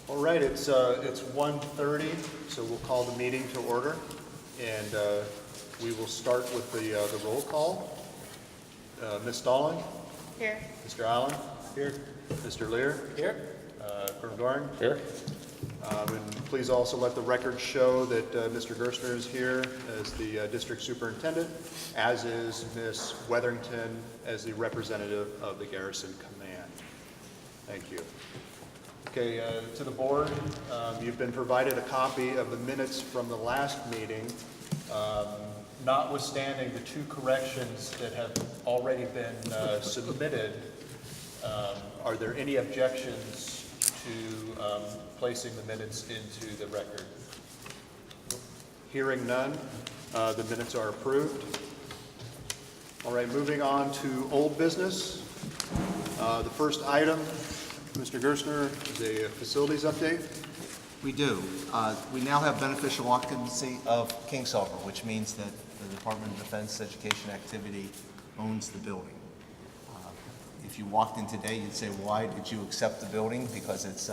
All right, it's 1:30, so we'll call the meeting to order, and we will start with the roll call. Ms. Stallings? Here. Mr. Allen? Here. Mr. Lear? Here. Colonel Goring? Here. And please also let the record show that Mr. Gerstner is here as the district superintendent, as is Ms. Weatherington as the representative of the Garrison Command. Thank you. Okay, to the board, you've been provided a copy of the minutes from the last meeting. Notwithstanding the two corrections that have already been submitted, are there any objections to placing the minutes into the record? Hearing none, the minutes are approved. All right, moving on to old business. The first item, Mr. Gerstner, is a facilities update. We do. We now have beneficial occupancy of Kingsolver, which means that the Department of Defense Education Activity owns the building. If you walked in today, you'd say, why did you accept the building? Because it's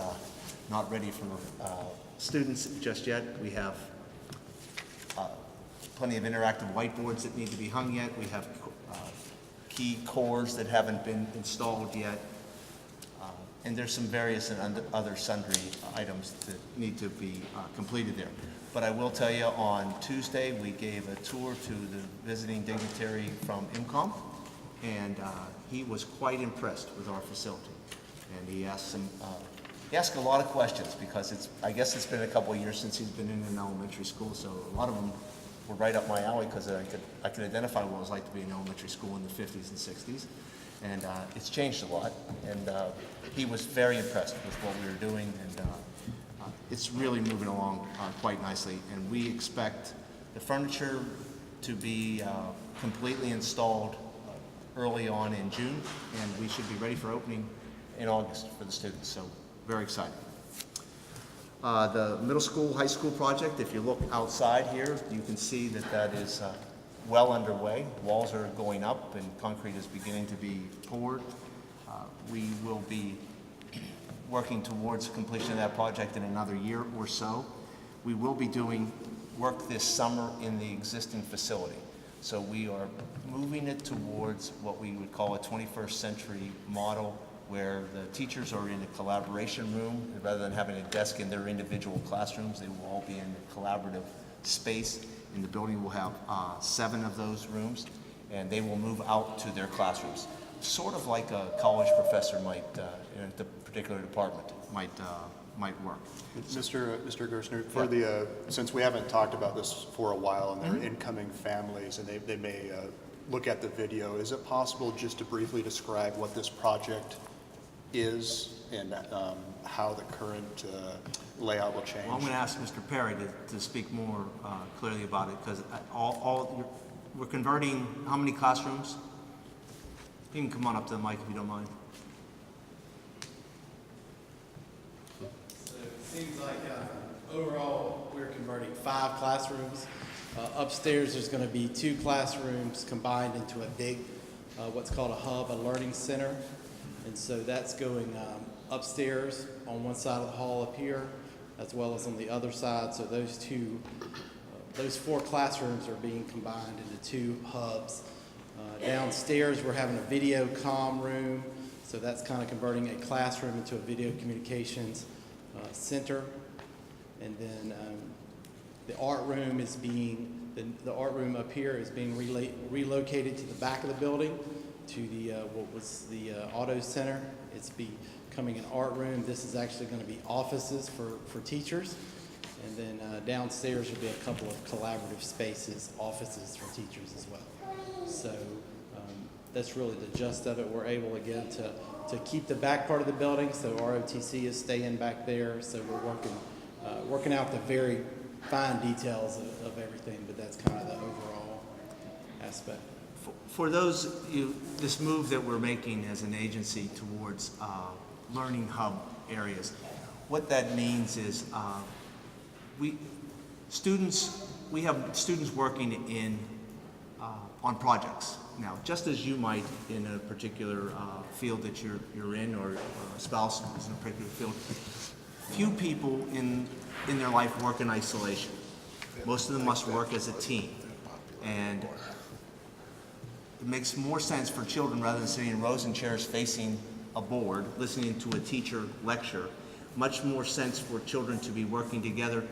not ready for students just yet. We have plenty of interactive whiteboards that need to be hung yet. We have key cores that haven't been installed yet. And there's some various and other sundry items that need to be completed there. But I will tell you, on Tuesday, we gave a tour to the visiting dignitary from IMCOM, and he was quite impressed with our facility. And he asked a lot of questions, because I guess it's been a couple of years since he's been in an elementary school, so a lot of them were right up my alley, because I could identify what it was like to be in elementary school in the 50s and 60s. And it's changed a lot, and he was very impressed with what we were doing, and it's really moving along quite nicely. And we expect the furniture to be completely installed early on in June, and we should be ready for opening in August for the students, so very exciting. The middle school, high school project, if you look outside here, you can see that is well underway. Walls are going up and concrete is beginning to be poured. We will be working towards completion of that project in another year or so. We will be doing work this summer in the existing facility. So we are moving it towards what we would call a 21st century model, where the teachers are in a collaboration room. Rather than having a desk in their individual classrooms, they will all be in a collaborative space. In the building, we'll have 7 of those rooms, and they will move out to their classrooms. Sort of like a college professor might, in a particular department, might work. Mr. Gerstner, since we haven't talked about this for a while, and there are incoming families, and they may look at the video, is it possible just to briefly describe what this project is and how the current layout will change? Well, I'm going to ask Mr. Perry to speak more clearly about it, because we're converting how many classrooms? You can come on up to the mic if you don't mind. So it seems like overall we're converting 5 classrooms. Upstairs there's going to be 2 classrooms combined into a big, what's called a hub, a learning center. And so that's going upstairs on one side of the hall up here, as well as on the other side. So those 4 classrooms are being combined into 2 hubs. Downstairs we're having a video comm room, so that's kind of converting a classroom into a video communications center. And then the art room is the art room up here is being relocated to the back of the building, to the what was the auto center. It's becoming an art room. This is actually going to be offices for teachers. And then downstairs will be a couple of collaborative spaces, offices for teachers as well. So that's really the gist of it. We're able, again, to keep the back part of the building, so ROTC is staying back there. So we're working out the very fine details of everything, but that's kind of the overall aspect. For those, this move that we're making as an agency towards learning hub areas, what that means is we have students working on projects. Now, just as you might in a particular field that you're in, or a spouse is in a particular field, few people in their life work in isolation. Most of them must work as a team. And it makes more sense for children, rather than sitting in rows and chairs facing a board, listening to a teacher lecture, much more sense for children to be working together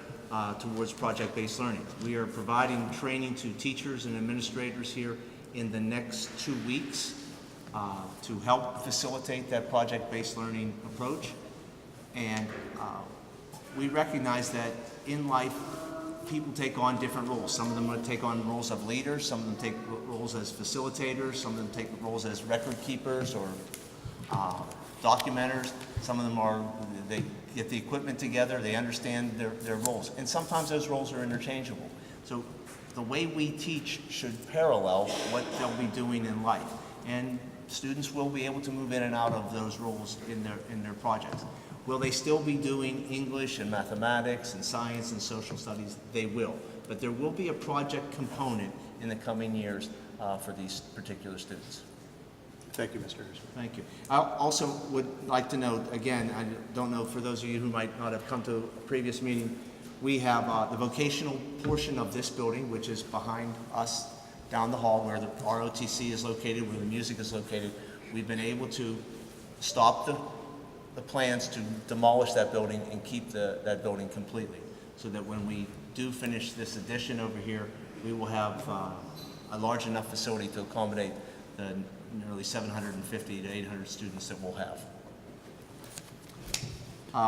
towards project-based learning. We are providing training to teachers and administrators here in the next 2 weeks to help facilitate that project-based learning approach. And we recognize that in life, people take on different roles. Some of them take on roles of leaders, some of them take roles as facilitators, some of them take roles as record keepers or documenters. Some of them they get the equipment together, they understand their roles. And sometimes those roles are interchangeable. So the way we teach should parallel what they'll be doing in life. And students will be able to move in and out of those roles in their projects. Will they still be doing English and mathematics and science and social studies? They will. But there will be a project component in the coming years for these particular students. Thank you, Mr. Gerstner. Thank you. I also would like to note, again, I don't know, for those of you who might not have come to a previous meeting, we have the vocational portion of this building, which is behind us down the hall where the ROTC is located, where the music is located. We've been able to stop the plans to demolish that building and keep that building completely, so that when we do finish this addition over here, we will have a large enough facility to accommodate the nearly 750 to 800 students that we'll have.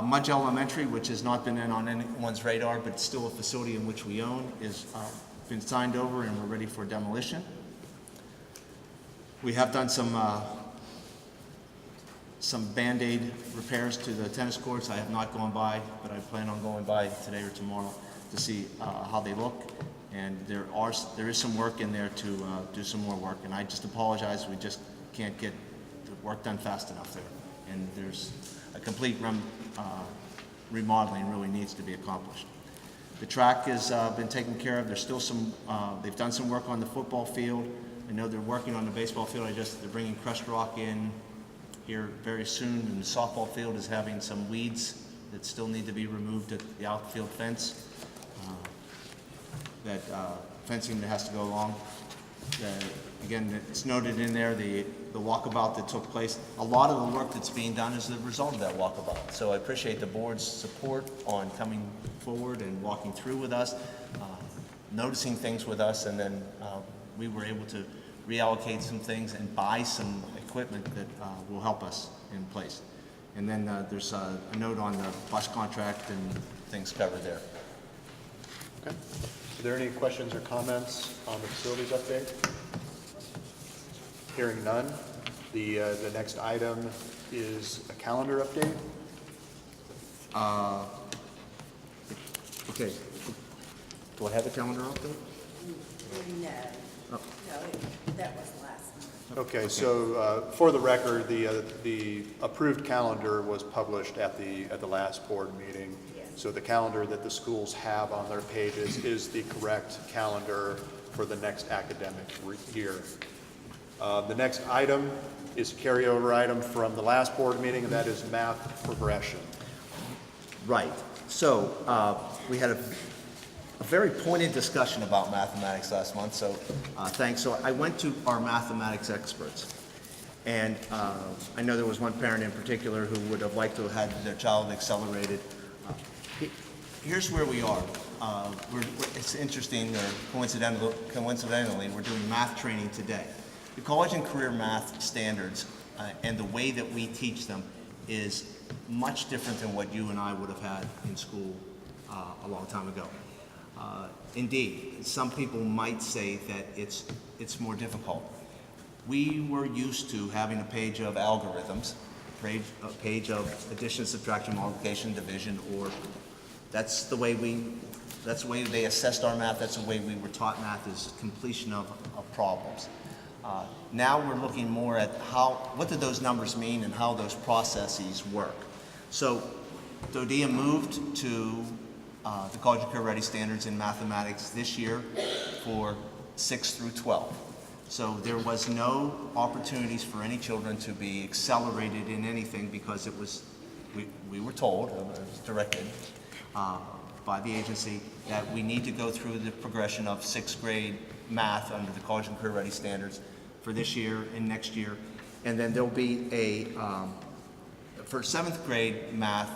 Mudge Elementary, which has not been on anyone's radar, but still a facility in which we own, is been signed over and we're ready for demolition. We have done some Band-Aid repairs to the tennis courts. I have not gone by, but I plan on going by today or tomorrow to see how they look. And there is some work in there to do some more work. And I just apologize, we just can't get the work done fast enough there. And there's a complete remodeling really needs to be accomplished. The track has been taken care of. There's still some, they've done some work on the football field. I know they're working on the baseball field. They're bringing crushed rock in here very soon, and the softball field is having some weeds that still need to be removed at the outfield fence. That fencing that has to go along. Again, it's noted in there, the walkabout that took place. A lot of the work that's being done is the result of that walkabout. So I appreciate the board's support on coming forward and walking through with us, noticing things with us, and then we were able to reallocate some things and buy some equipment that will help us in place. And then there's a note on the bus contract and things covered there. Okay. Are there any questions or comments on the facilities update? Hearing none, the next item is a calendar update. Okay. Do I have a calendar update? No, Oh. no, that was last month. Okay, so for the record, the approved calendar was published at the last board meeting. Yes. So the calendar that the schools have on their pages is the correct calendar for the next academic year. The next item is a carryover item from the last board meeting, and that is math progression. Right. So we had a very pointed discussion about mathematics last month, so thanks. So I went to our mathematics experts, and I know there was one parent in particular who would have liked to have had their child accelerated. Here's where we are. It's interesting, or coincidentally, we're doing math training today. The college and career math standards and the way that we teach them is much different than what you and I would have had in school a long time ago. Indeed, some people might say that it's more difficult. We were used to having a page of algorithms, a page of addition, subtraction, multiplication, division, or that's the way they assessed our math. That's the way we were taught math, is completion of problems. Now we're looking more at what do those numbers mean and how those processes work. So DoDEA moved to the College and Career Ready standards in mathematics this year for 6 through 12. So there was no opportunities for any children to be accelerated in anything because it was we were told, I was directed by the agency, that we need to go through the progression of sixth grade math under the College and Career Ready standards for this year and next year. And then there'll be for seventh grade math,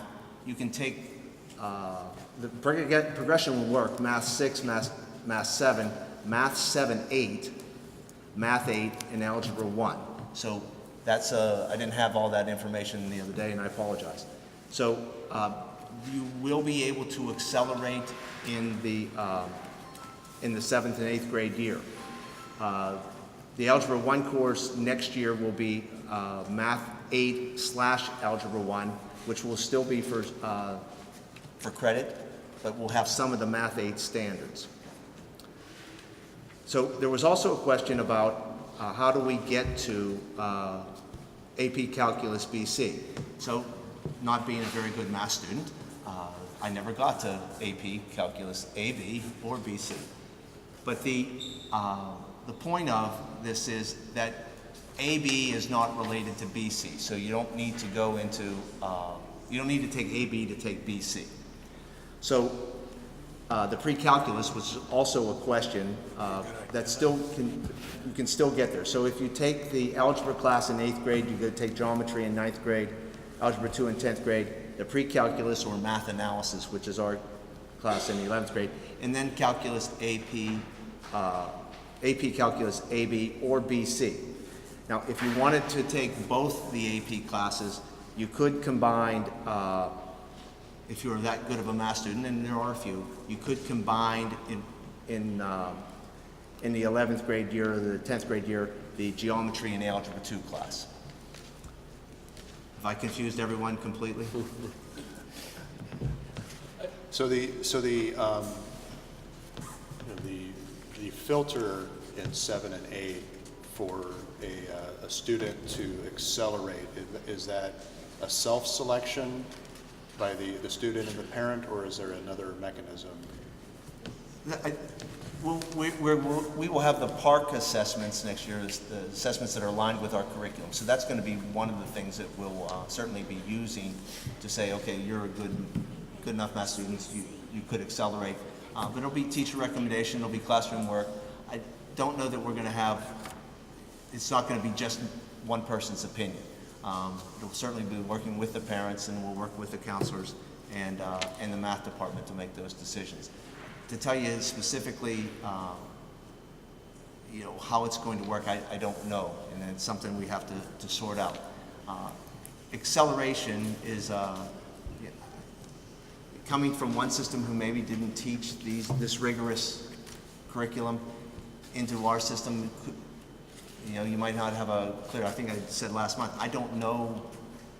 you can take, the progression will work, math 6, math 7, math 7, 8, math 8, and algebra 1. So that's, I didn't have all that information the other day, and I apologize. So you will be able to accelerate in the 7th and 8th grade year. The Algebra 1 course next year will be Math 8/Algebra 1, which will still be for credit, but we'll have some of the Math 8 standards. So there was also a question about how do we get to AP Calculus BC. So not being a very good math student, I never got to AP Calculus AB or BC. But the point of this is that AB is not related to BC, so you don't need to go into, you don't need to take AB to take BC. So the pre-calculus was also a question that you can still get there. So if you take the algebra class in 8th grade, you're going to take geometry in 9th grade, algebra 2 in 10th grade, the pre-calculus or math analysis, which is our class in the 11th grade, and then calculus AP Calculus AB or BC. Now, if you wanted to take both the AP classes, you could combine, if you're that good of a math student, and there are a few, you could combine in the 11th grade year or the 10th grade year, the geometry and algebra 2 class. Have I confused everyone completely? So the filter in 7 and 8 for a student to accelerate, is that a self-selection by the student and the parent, or is there another mechanism? We will have the PARC assessments next year, the assessments that are aligned with our curriculum. So that's going to be one of the things that we'll certainly be using to say, okay, you're a good enough math student, you could accelerate. But it'll be teacher recommendation, it'll be classroom work. I don't know that we're going to have, it's not going to be just one person's opinion. It'll certainly be working with the parents, and we'll work with the counselors and the math department to make those decisions. To tell you specifically, how it's going to work, I don't know, and it's something we have to sort out. Acceleration is coming from one system who maybe didn't teach this rigorous curriculum into our system. You might not have a clear, I think I said last month, I don't know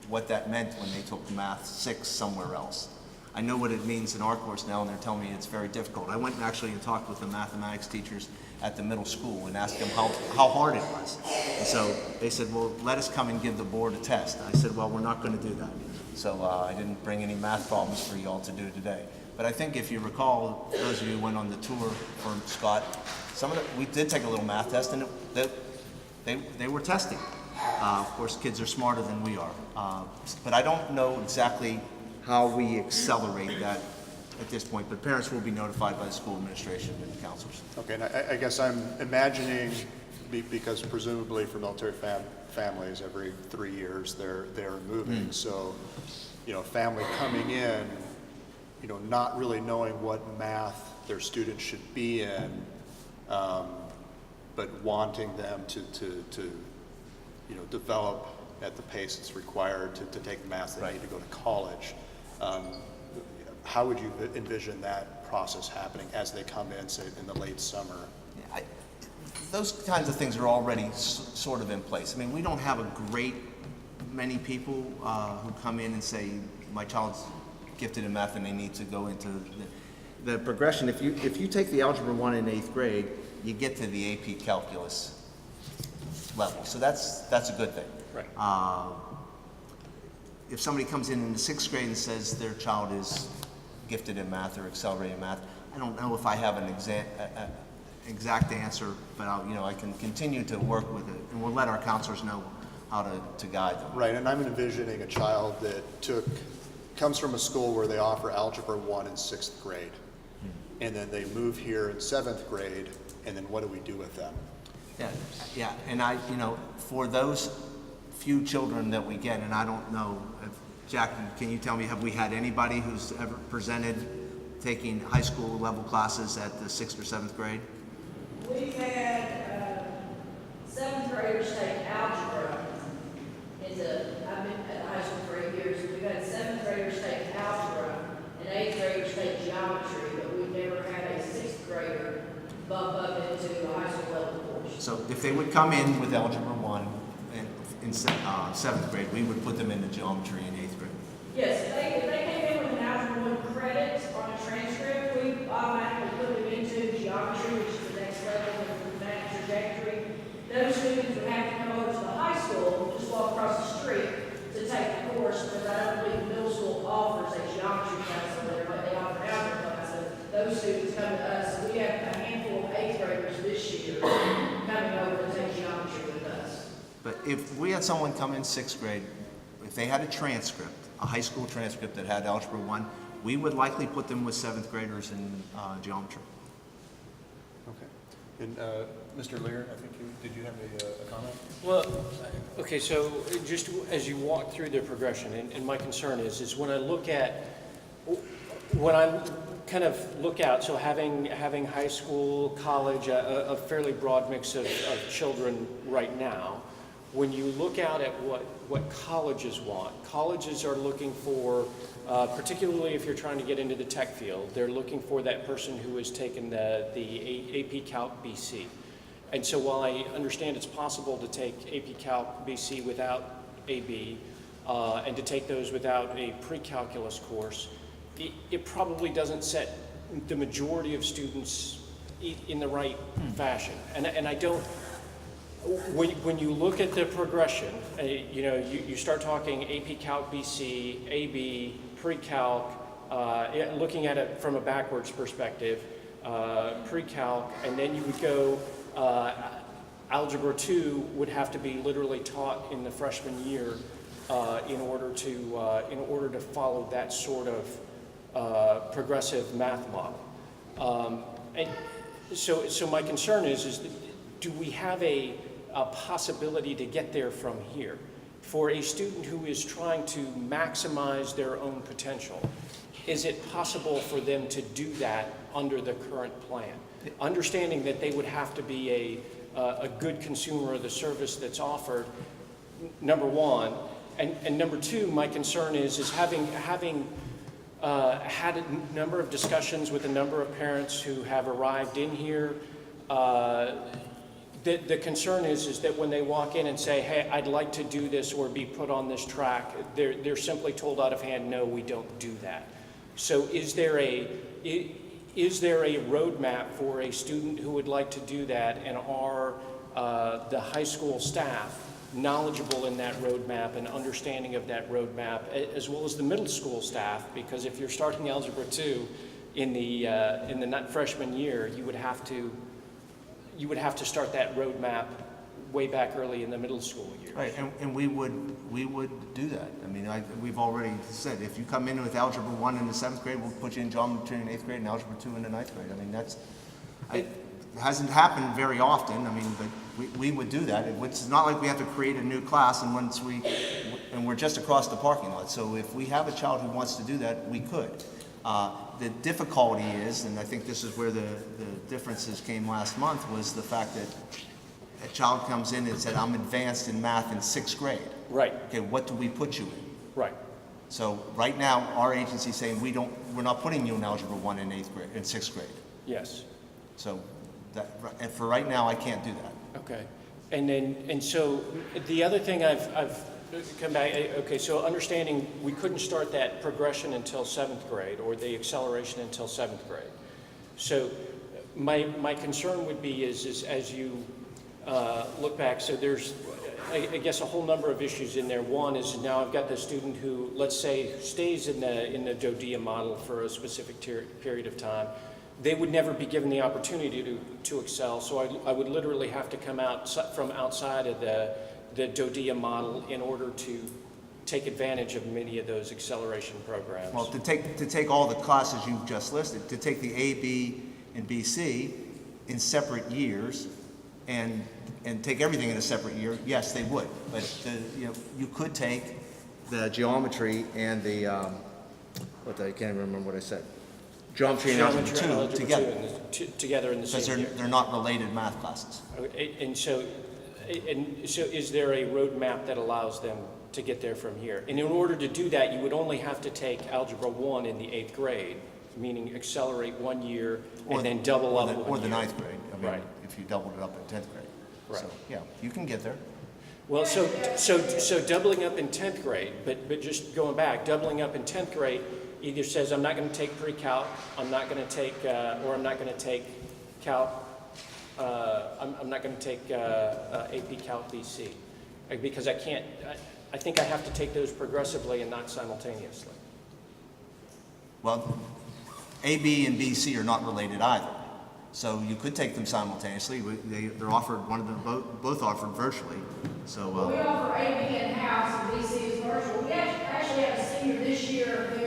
what that meant when they took Math 6 somewhere else. I know what it means in our course now, and they're telling me it's very difficult. I went actually and talked with the mathematics teachers at the middle school and asked them how hard it was. And so they said, well, let us come and give the board a test. I said, well, we're not going to do that. So I didn't bring any math problems for you all to do today. But I think if you recall, those of you who went on the tour for Scott, we did take a little math test, and they were testing. Of course, kids are smarter than we are. But I don't know exactly how we accelerate that at this point, but parents will be notified by the school administration and counselors. Okay, and I guess I'm imagining, because presumably for military families, every 3 years they're moving. So, family coming in, not really knowing what math their student should be in, but wanting them to develop at the pace it's required to take math they need to go to college. How would you envision that process happening as they come in, say, in the late summer? Those kinds of things are already sort of in place. I mean, we don't have a great many people who come in and say, my child's gifted in math and they need to go into the progression. If you take the Algebra 1 in 8th grade, you get to the AP Calculus level. So that's a good thing. Right. If somebody comes in the 6th grade and says their child is gifted in math or accelerated math, I don't know if I have an exact answer, but I can continue to work with it, and we'll let our counselors know to guide them. Right, and I'm envisioning a child that comes from a school where they offer Algebra 1 in 6th grade. And then they move here in 7th grade, and then what do we do with them? Yeah, and for those few children that we get, and I don't know, Jackie, can you tell me, have we had anybody who's ever presented taking high school level classes at the 6th or 7th grade? We've had 7th graders take algebra. I've been at high school for 8 years. We've had 7th graders take algebra and 8th graders take geometry, but we've never had a 6th grader bump up into a high school level course. So if they would come in with Algebra 1 in 7th grade, we would put them into geometry in 8th grade. Yes, if they came in with an algebra 1 credit on a transcript, we automatically put them into geometry, which is the next level of that trajectory. Those students would have to come over to the high school, just walk across the street to take the course, because I don't believe the middle school offers a geometry class over there, but they offer an algebra class. So those students come to us, and we have a handful of 8th graders this year coming over to take geometry with us. But if we had someone come in 6th grade, if they had a transcript, a high school transcript that had Algebra 1, we would likely put them with 7th graders in geometry. Okay. And Mr. Lear, I think did you have a comment? Well, okay, so just as you walk through the progression, and my concern is when I kind of look out, so having high school, college, a fairly broad mix of children right now, when you look out at what colleges want, colleges are looking for, particularly if you're trying to get into the tech field, they're looking for that person who has taken the AP Calc BC. And so while I understand it's possible to take AP Calc BC without AB, and to take those without a pre-calculus course, it probably doesn't set the majority of students in the right fashion. And I don't, when you look at the progression, you start talking AP Calc BC, AB, pre-calc, looking at it from a backwards perspective, pre-calc, and then you would go, Algebra 2 would have to be literally taught in the freshman year in order to follow that sort of progressive math model. And so my concern is do we have a possibility to get there from here? For a student who is trying to maximize their own potential, is it possible for them to do that under the current plan? Understanding that they would have to be a good consumer of the service that's offered, number one. And number two, my concern is having had a number of discussions with a number of parents who have arrived in here, the concern is that when they walk in and say, hey, I'd like to do this or be put on this track, they're simply told out of hand, no, we don't do that. So is there a roadmap for a student who would like to do that, and are the high school staff knowledgeable in that roadmap and understanding of that roadmap, as well as the middle school staff? Because if you're starting Algebra 2 in the freshman year, you would have to start that roadmap way back early in the middle school years. Right, and we would do that. I mean, we've already said, if you come in with Algebra 1 in the 7th grade, we'll put you in geometry in 8th grade and Algebra 2 in the 9th grade. I mean, it hasn't happened very often, I mean, but we would do that. It's not like we have to create a new class and we're just across the parking lot. So if we have a child who wants to do that, we could. The difficulty is, and I think this is where the differences came last month, was the fact that a child comes in and said, I'm advanced in math in 6th grade. Right. Okay, what do we put you in? Right. So right now, our agency's saying we're not putting you in Algebra 1 in 6th grade. Yes. So and for right now, I can't do that. Okay. And so the other thing I've come back, okay, so understanding we couldn't start that progression until 7th grade, or the acceleration until 7th grade. So my concern would be is as you look back, so there's, I guess, a whole number of issues in there. One is now I've got the student who, let's say, stays in the JODIA model for a specific period of time. They would never be given the opportunity to excel, so I would literally have to come out from outside of DODIA model in order to take advantage of many of those acceleration programs? Well, to take all the classes you've just listed, to take the A, B, and BC in separate years and take everything in a separate year, yes, they would. But, you could take the geometry and the, I can't remember what I said. Geometry and algebra Geometry and 2 algebra together. 2 together in the Because same year. they're not related math classes. And so is there a roadmap that allows them to get there from here? And in order to do that, you would only have to take Algebra 1 in the 8th grade, meaning accelerate 1 year and then double up Or 1 the year. 9th grade, Right. if you doubled it up in 10th grade. Right. So, yeah, you can get there. Well, so doubling up in 10th grade, but just going back, doubling up in 10th grade either says I'm not going to take pre-calc, I'm not going to take, or I'm not going to take calc, I'm not going to take AP Calc BC, because I can't, I think I have to take those progressively and not simultaneously. Well, A, B, and BC are not related either. So you could take them simultaneously. They're offered, one of them, both offered virtually. So, We offer AB in-house and BC is virtual. We actually have a senior this year who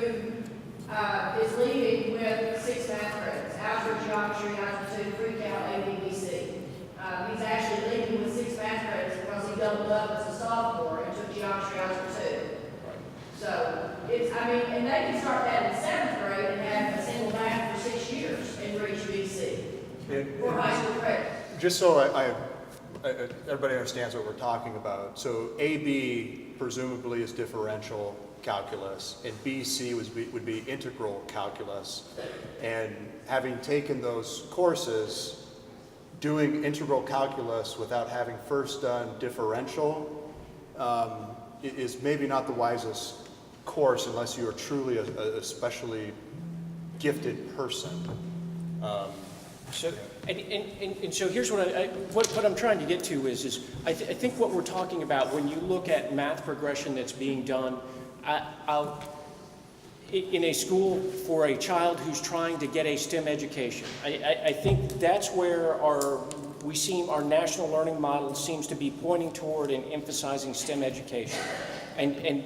is leaving with 6 math credits, algebra, geometry, algebra 2, pre-cal, AB, BC. He's actually leaving with 6 math credits because he doubled up as a sophomore and took geometry, algebra 2. So it's, and they can start that in 7th grade and have a single math for 6 years and reach BC for high school credit. Just so everybody understands what we're talking about. So AB presumably is differential calculus, and BC would be integral calculus. And having taken those courses, doing integral calculus without having first done differential is maybe not the wisest course unless you are truly a specially gifted person. So, and so here's what I'm trying to get to is I think what we're talking about when you look at math progression that's being done in a school for a child who's trying to get a STEM education. I think that's where our national learning model seems to be pointing toward and emphasizing STEM education. And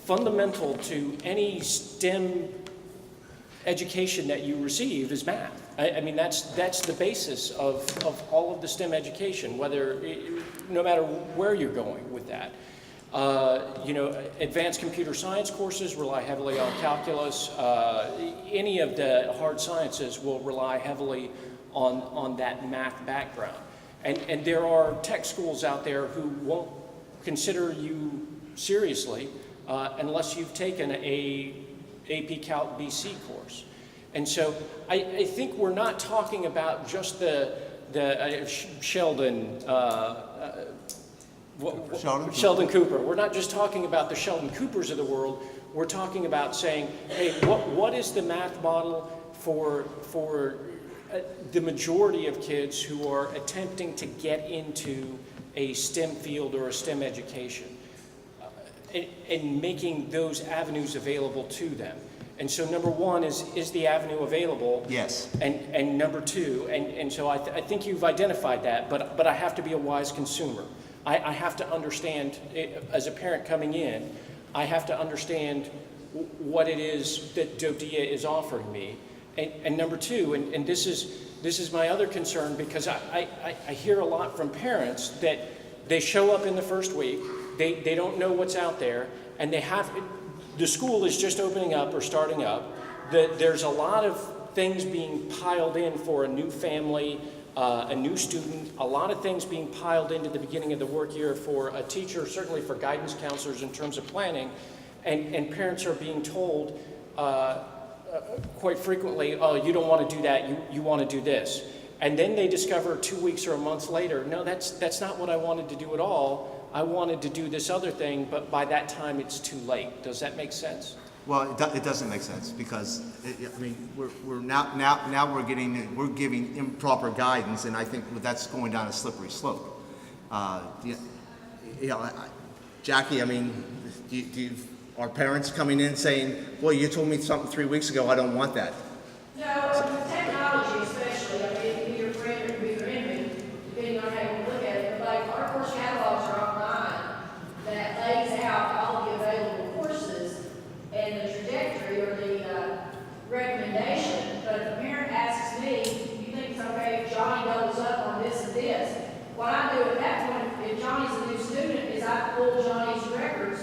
fundamental to any STEM education that you receive is math. That's the basis of all of the STEM education, no matter where you're going with that. Advanced computer science courses rely heavily on calculus. Any of the hard sciences will rely heavily on that math background. And there are tech schools out there who won't consider you seriously unless you've taken a AP Calc BC course. And so I think we're not talking about just the Sheldon Cooper. We're not just talking about the Sheldon Coopers of the world. We're talking about saying, hey, what is the math model for the majority of kids who are attempting to get into a STEM field or a STEM education, and making those avenues available to them. And so number one is the avenue available? Yes. And number two, and so I think you've identified that, but I have to be a wise consumer. I have to understand, as a parent coming in, I have to understand what it is that DODIA is offering me. And number two, and this is my other concern, because I hear a lot from parents that they show up in the first week, they don't know what's out there, and the school is just opening up or starting up. There's a lot of things being piled in for a new family, a new student, a lot of things being piled into the beginning of the work year for a teacher, certainly for guidance counselors in terms of planning, and parents are being told quite frequently, oh, you don't want to do that, you want to do this. And then they discover 2 weeks or a month later, no, that's not what I wanted to do at all. I wanted to do this other thing, but by that time it's too late. Does that make sense? Well, it doesn't make sense because we're now we're giving improper guidance, and I think that's going down a slippery slope. Jackie, are parents coming in saying, "Well, you told me something 3 weeks ago. I don't want that." No, with technology especially, it can be your friend or it can be your enemy, depending on how you look at it. But like our course catalogs are online, what I do at that point, if Johnny's a new student, is I pull Johnny's records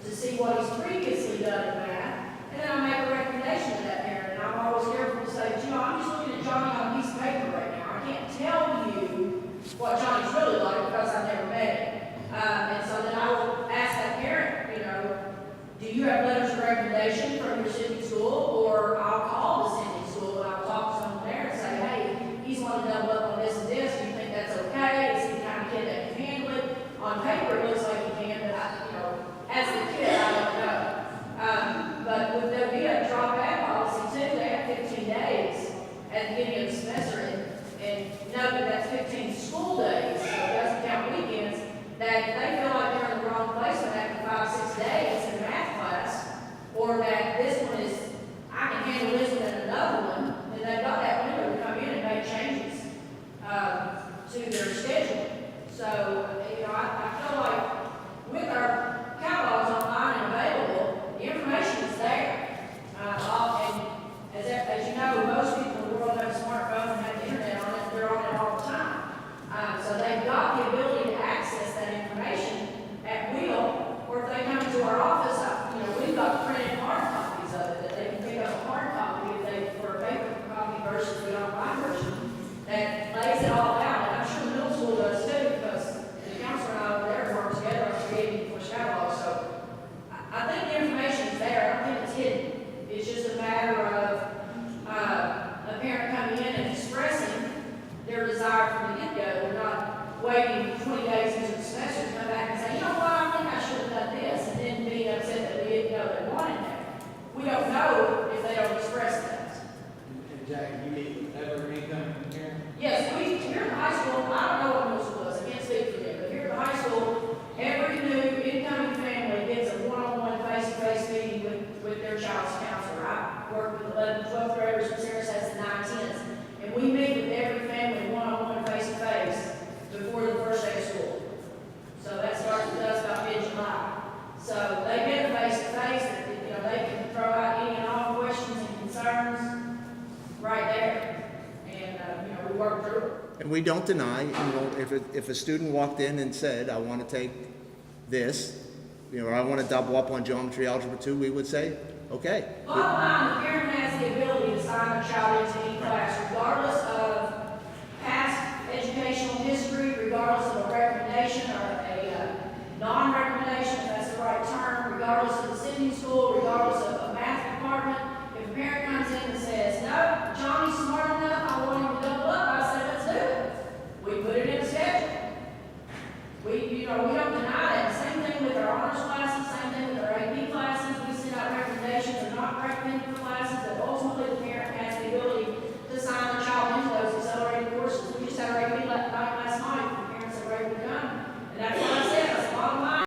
to see what he's previously done in math, and then I make a recommendation to that parent, and I'm always careful to say, you know, I'm just looking at Johnny on a piece of paper right now. I can't tell you what Johnny's really like because I've never met him. And so then I will ask that parent, you know, do you have letters of recommendation from your city school? Or I'll call the city school and I'll talk to someone there and say, hey, he's want to double up on this and this. Do you think that's okay? Is he the kind of kid that can handle it? On paper, it looks like he can, but I, you know, as a kid, I don't know. But would there be a drop out policy too? They have 15 days at the beginning of the semester, and note that that's 15 school days, so it doesn't count weekends, that if they feel like they're in the wrong placement after 5-6 days in math class, or that this one is, I can handle this one and another one, then they've got that window to come in and make changes to their schedule. So, you know, I feel like with our catalogs online and available, the information is there. And as you know, most people in the world have a smartphone and have the internet on it, they're on it all the time. So they've got the ability to access that information at will, or if they come to our office, you know, we've got printed hard copies of it, that they can pick up a hard copy if they prefer a paper copy versus the online version, that lays it all out. And I'm sure middle school does too, because the counselor and I over there work together on creating for catalogs. So I think the information is there. I don't think it's hidden. It's just a matter of a parent coming in and expressing their desire from the get-go. We're not waiting 20 days into the semester to come back and say, you know what, I think I should have done this, and then being upset that we didn't know they wanted that. We don't know if they don't express that. And Jack, you meet every income parent? Yes, here in high school, I don't know what middle school is, I can't speak for them, but here in high school, every new incoming family gets a one-on-one face-to-face meeting with their child's counselor. I work with 11th, 12th graders, and Sarah says the 9-10s, and we meet with every family one-on-one face-to-face before the first day of school. So that starts with us about mid-July. So they get a face-to-face, that, you know, they can throw out any and all questions and concerns right there. And, you know, we work through it. And we don't deny, you know, if a student walked in and said, I want to take this, you know, or I want to double up on geometry algebra 2, we would say, okay. Bottom line, the parent has the ability to sign a child into any class, regardless of past educational history, regardless of a recommendation or a non-recommendation